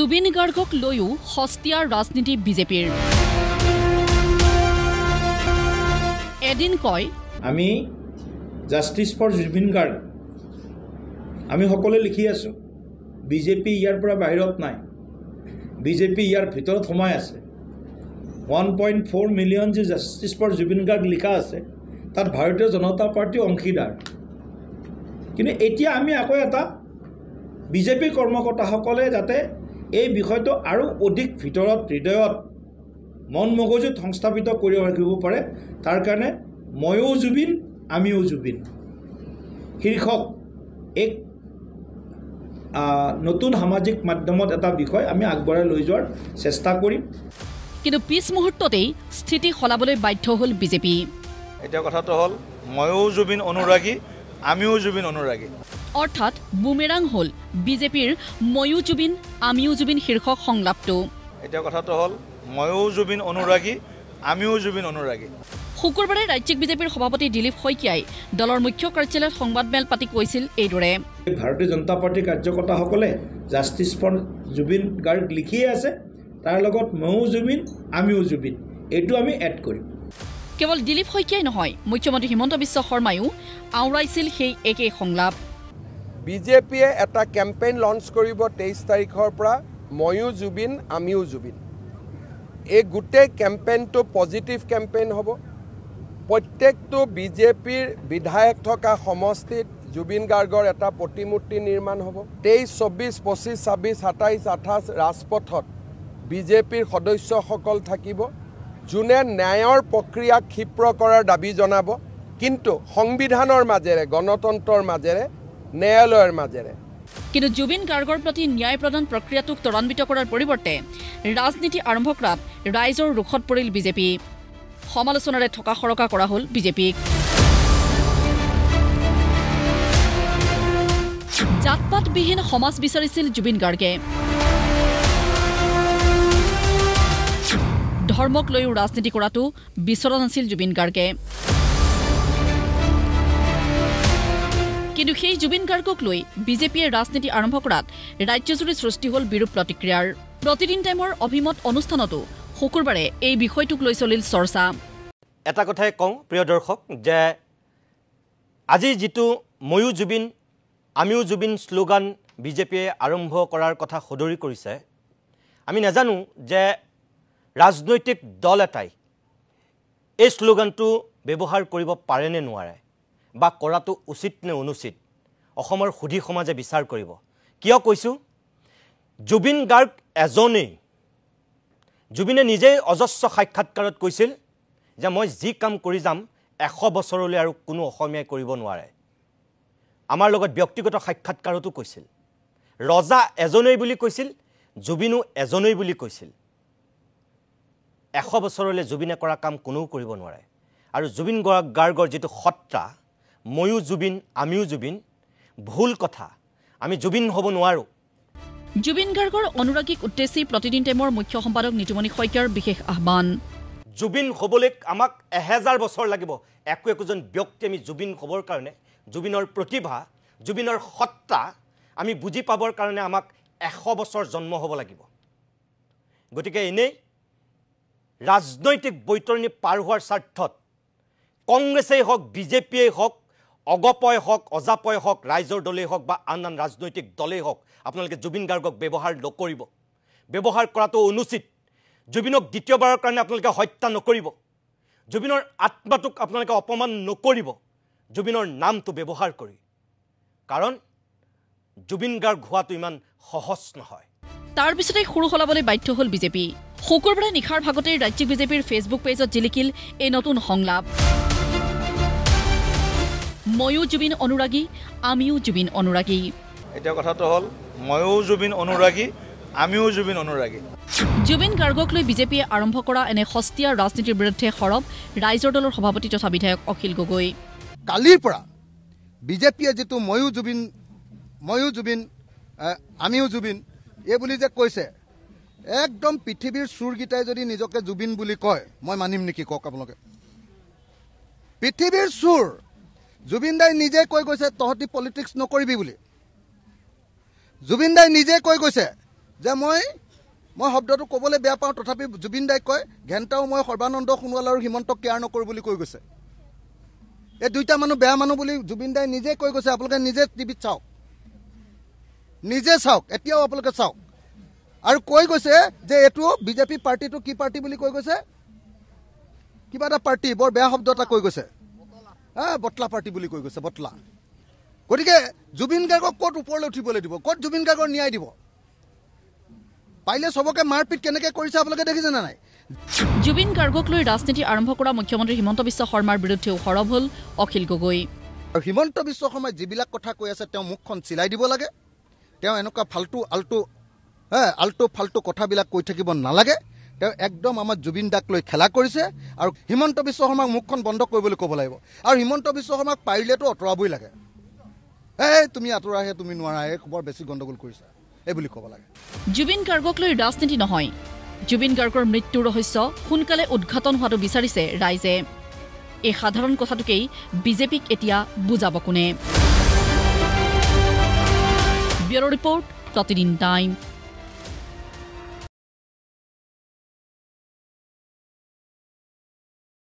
জুবিন গাৰ্গক লৈও হস্তিয়াৰ ৰাজনীতি বিজেপিৰ এদিন কয় আমি জাষ্টিস ফৰ জুবিন গাৰ্গ আমি সকলোৱে লিখি আছো বিজেপি ইয়াৰ পৰা বাহিৰত নাই বিজেপি ইয়াৰ ভিতৰত সোমাই আছে 1.4 মিলিয়ন যে জাষ্টিস ফৰ জুবিন গাৰ্গ লিখা আছে তাত ভাৰতীয় জনতা পাৰ্টি অংশীদাৰ কিন্তু এতিয়া আমি আকৌ এটা বিজেপি কৰ্মকৰ্তাসকলে যাতে এই বিষয়টো আৰু অধিক ভিতৰত হৃদয়ত মন মগজুত সংস্থাপিত কৰি ৰাখিব পাৰে তাৰ কাৰণে ময়ো জুবিন আমিও জুবিন শীৰ্ষক এক নতুন সামাজিক মাধ্যমত এটা বিষয় আমি আগবঢ়াই লৈ যোৱাৰ চেষ্টা কৰিম কিন্তু পিছ মুহূৰ্ততেই স্থিতি সলাবলৈ বাধ্য হ'ল বিজেপি এটা কথাটো হ'ল ময়ো জুবিন অনুৰাগী আমিও জুবিন অনুৰাগী অৰ্থাৎ বুমেৰাং হ'ল বিজেপিৰ ময়ো জুবিন আমিও জুবিন শীৰ্ষক সংলাপটো এটা কথাটো হ'ল ময়ো জুবিন অনুৰাগী আমিও জুবিন অনুৰাগী শুকুৰবাৰে ৰাজ্যিক বিজেপিৰ সভাপতি দিলীপ শইকীয়াই দলৰ মুখ্য কাৰ্যালয়ত সংবাদমেল পাতি কৈছিল এইদৰে ভাৰতীয় জনতা পাৰ্টিৰ কাৰ্যকৰ্তাসকলে জাষ্টিস ফৰ জুবিন গাৰ্গ লিখিয়ে আছে তাৰ লগত ময়ো জুবিন আমিও জুবিন এইটো আমি এড কৰিম কেৱল দিলীপ শইকীয়াই নহয় মুখ্যমন্ত্ৰী হিমন্ত বিশ্ব শৰ্মায়ো আওৰাইছিল সেই একেই সংলাপ বিজেপিয়ে এটা কেম্পেইন লঞ্চ কৰিব 23 তাৰিখৰ পৰা ময়ো জুবিন আমিও জুবিন এই গোটেই কেম্পেইনটো পজিটিভ কেম্পেইন হ'ব প্ৰত্যেকটো বিজেপিৰ বিধায়ক থকা সমষ্টিত জুবিন গাৰ্গৰ এটা প্ৰতিমূৰ্তি নিৰ্মাণ হ'ব 23 24 25 26 27 28 ৰাজপথত বিজেপিৰ সদস্যসকল থাকিব যোনে ন্যায়ৰ প্ৰক্ৰিয়া ক্ষিপ্ৰ কৰাৰ দাবী জনাব কিন্তু সংবিধানৰ মাজেৰে গণতন্ত্ৰৰ মাজেৰে ন্যায়ালয়ৰ মাজেৰে কিন্তু জুবিন গাৰ্গৰ প্ৰতি ন্যায় প্ৰদান প্ৰক্ৰিয়াটোক ত্বৰান্বিত কৰাৰ পৰিৱৰ্তে ৰাজনীতি আৰম্ভ কৰাত ৰাইজৰ ৰুখত পৰিল বিজেপি সমালোচনাৰে থকা সৰকা কৰা হ'ল বিজেপিক জাতপাতবিহীন সমাজ বিচাৰিছিল জুবিন গাৰ্গে ধৰ্মক লৈও ৰাজনীতি কৰাটো বিচৰা নাছিল জুবিন গাৰ্গে কিন্তু সেই জুবিন গাৰ্গক লৈ বিজেপিয়ে ৰাজনীতি আৰম্ভ কৰাত ৰাজ্যজুৰি সৃষ্টি হ'ল বিৰূপ প্ৰতিক্ৰিয়াৰ প্ৰতিদিন টাইমৰ অভিমত অনুষ্ঠানতো শুকুৰবাৰে এই বিষয়টোক লৈ চলিল চৰ্চা এটা কথাই কওঁ প্ৰিয় দৰ্শক যে আজি যিটো ময়ো জুবিন আমিও জুবিন শ্লোগান বিজেপিয়ে আৰম্ভ কৰাৰ কথা সদৰি কৰিছে আমি নাজানো যে ৰাজনৈতিক দল এটাই এই শ্লোগানটো ব্যৱহাৰ কৰিব পাৰে নে নোৱাৰে বা কৰাটো উচিত নে অনুচিত অসমৰ সুধী সমাজে বিচাৰ কৰিব কিয় কৈছোঁ জুবিন গাৰ্গ এজনেই জুবিনে নিজেই অজস্ৰ সাক্ষাৎকাৰত কৈছিল যে মই যি কাম কৰি যাম 100 বছৰলৈ আৰু কোনো অসমীয়াই কৰিব নোৱাৰে আমাৰ লগত ব্যক্তিগত সাক্ষাৎকাৰতো কৈছিল ৰজা এজনেই বুলি কৈছিল জুবিনো এজনেই বুলি কৈছিল 100 বছৰলৈ জুবিনে কৰা কাম কোনেও কৰিব নোৱাৰে আৰু জুবিন গাৰ্গৰ যিটো সত্তা ময়ো জুবিন আমিও জুবিন ভুল কথা আমি জুবিন হ'ব নোৱাৰো জুবিন গাৰ্গৰ অনুৰাগীক উদ্দেশ্যি প্ৰতিদিন টাইমৰ মুখ্য সম্পাদক নিতুমণি শইকীয়াৰ বিশেষ আহ্বান জুবিন হ'বলৈ আমাক 1000 বছৰ লাগিব একোজন ব্যক্তি আমি জুবিন হ'বৰ কাৰণে জুবিনৰ প্ৰতিভা জুবিনৰ সত্তা আমি বুজি পাবৰ কাৰণে আমাক 100 বছৰ জন্ম হ'ব লাগিব গতিকে এনেই ৰাজনৈতিক বৈতৰণি পাৰ হোৱাৰ স্বাৰ্থত কংগ্ৰেছেই হওক বিজেপিয়েই হওক অগপয় হওক অজাপয় হওক ৰাইজৰ দলেই হওক বা আন আন ৰাজনৈতিক দলেই হওক আপোনালোকে জুবিন গাৰ্গক ব্যৱহাৰ নকৰিব ব্যৱহাৰ কৰাটো অনুচিত জুবিনক দ্বিতীয়বাৰৰ কাৰণে আপোনালোকে হত্যা নকৰিব জুবিনৰ আত্মাটোক আপোনালোকে অপমান নকৰিব জুবিনৰ নামটো ব্যৱহাৰ কৰি কাৰণ জুবিন গাৰ্গ হোৱাটো ইমান সহজ নহয় তাৰ পিছতে সুৰ সলাবলৈ বাধ্য হ'ল বিজেপি শুকুৰবাৰে নিশাৰ ভাগতে ৰাজ্যিক বিজেপিৰ ফেচবুক পেজত জিলিকিল এই নতুন সংলাপ ময়ো জুবিন অনুৰাগী আমিও জুবিন অনুৰাগী এটা কথাটো হ'ল ময়ো জুবিন অনুৰাগী আমিও জুবিন অনুৰাগী জুবিন গাৰ্গক লৈ বিজেপিয়ে আৰম্ভ কৰা এনে হস্তীয়া ৰাজনীতিৰ বিৰুদ্ধে সৰব ৰাইজৰ দলৰ সভাপতি তথা বিধায়ক অখিল গগৈ কালিৰ পৰা বিজেপিয়ে যেটো ময়ো জুবিন আমিও জুবিন এই বুলি যে কৈছে একদম পৃথিৱীৰ সুৰগিটাই যদি নিজকে জুবিন বুলি কয় মই মানিম নেকি কক আপোনালোকে পৃথিৱীৰ সুৰ জুবিন দাই নিজে কৈ গৈছে তহতি পলিটিক্স নকৰিবি বুলি জুবিন দাই নিজে কৈ গৈছে যে মই শব্দটো ক'বলৈ বেয়া পাওঁ, তথাপি জুবিন দাই কয় ঘেণ্টাও মই সৰ্বানন্দ সোণোৱাল আৰু হিমন্তক কেয়াৰ নকৰোঁ বুলি কৈ গৈছে। এই দুইটা মানুহ বেয়া মানুহ বুলি জুবিন দাই নিজে কৈ গৈছে। আপোনালোকে নিজে টিভিত চাওক, নিজে চাওক, এতিয়াও আপোনালোকে চাওক। আৰু কৈ গৈছে যে এইটো বিজেপি পাৰ্টিটো কি পাৰ্টি বুলি কৈ গৈছে, কিবা এটা পাৰ্টি, বৰ বেয়া শব্দ এটা কৈ গৈছে, বটলা পাৰ্টি বুলি কৈ গৈছে, বটলা। গতিকে জুবিন গাৰ্গক ক'ত ওপৰলৈ উঠিবলৈ দিব, ক'ত জুবিন গাৰ্গৰ ন্যায় দিব? পাৰিলে চবকে মাৰপিট কেনেকৈ কৰিছে আপোনালোকে দেখিছেনে নাই? জুবিন গাৰ্গক লৈ ৰাজনীতি আৰম্ভ কৰা মুখ্যমন্ত্ৰী হিমন্ত বিশ্ব শৰ্মাৰ বিৰুদ্ধেও সৰব হ'ল অখিল গগৈ। আৰু হিমন্ত বিশ্ব শৰ্মাই যিবিলাক কথা কৈ আছে তেওঁ মুখখন চিলাই দিব লাগে। তেওঁ এনেকুৱা আল্টু ফাল্টু কথাবিলাক কৈ থাকিব নালাগে। তেওঁ একদম আমাৰ জুবিন দাক লৈ খেলা কৰিছে আৰু হিমন্ত বিশ্ব শৰ্মাক মুখখন বন্ধ কৰিবলৈ ক'ব লাগিব। আৰু হিমন্ত বিশ্ব শৰ্মাক পাৰিলেতো আঁতৰাবই লাগে। তুমি আঁতৰাহে, তুমি নোৱাৰা, বৰ বেছি গণ্ডগোল কৰিছা, এই বুলি ক'ব লাগে। জুবিন গাৰ্গক লৈ ৰাজনীতি নহয়, জুবিন গাৰ্গৰ মৃত্যুৰ ৰহস্য সোনকালে উদ্ঘাটন হোৱাটো বিচাৰিছে ৰাইজে। এই সাধাৰণ কথাটোকেই বিজেপিক এতিয়া বুজাব কোনে? ব্যুৰ' ৰিপৰ্ট, প্ৰতিদিন টাইম।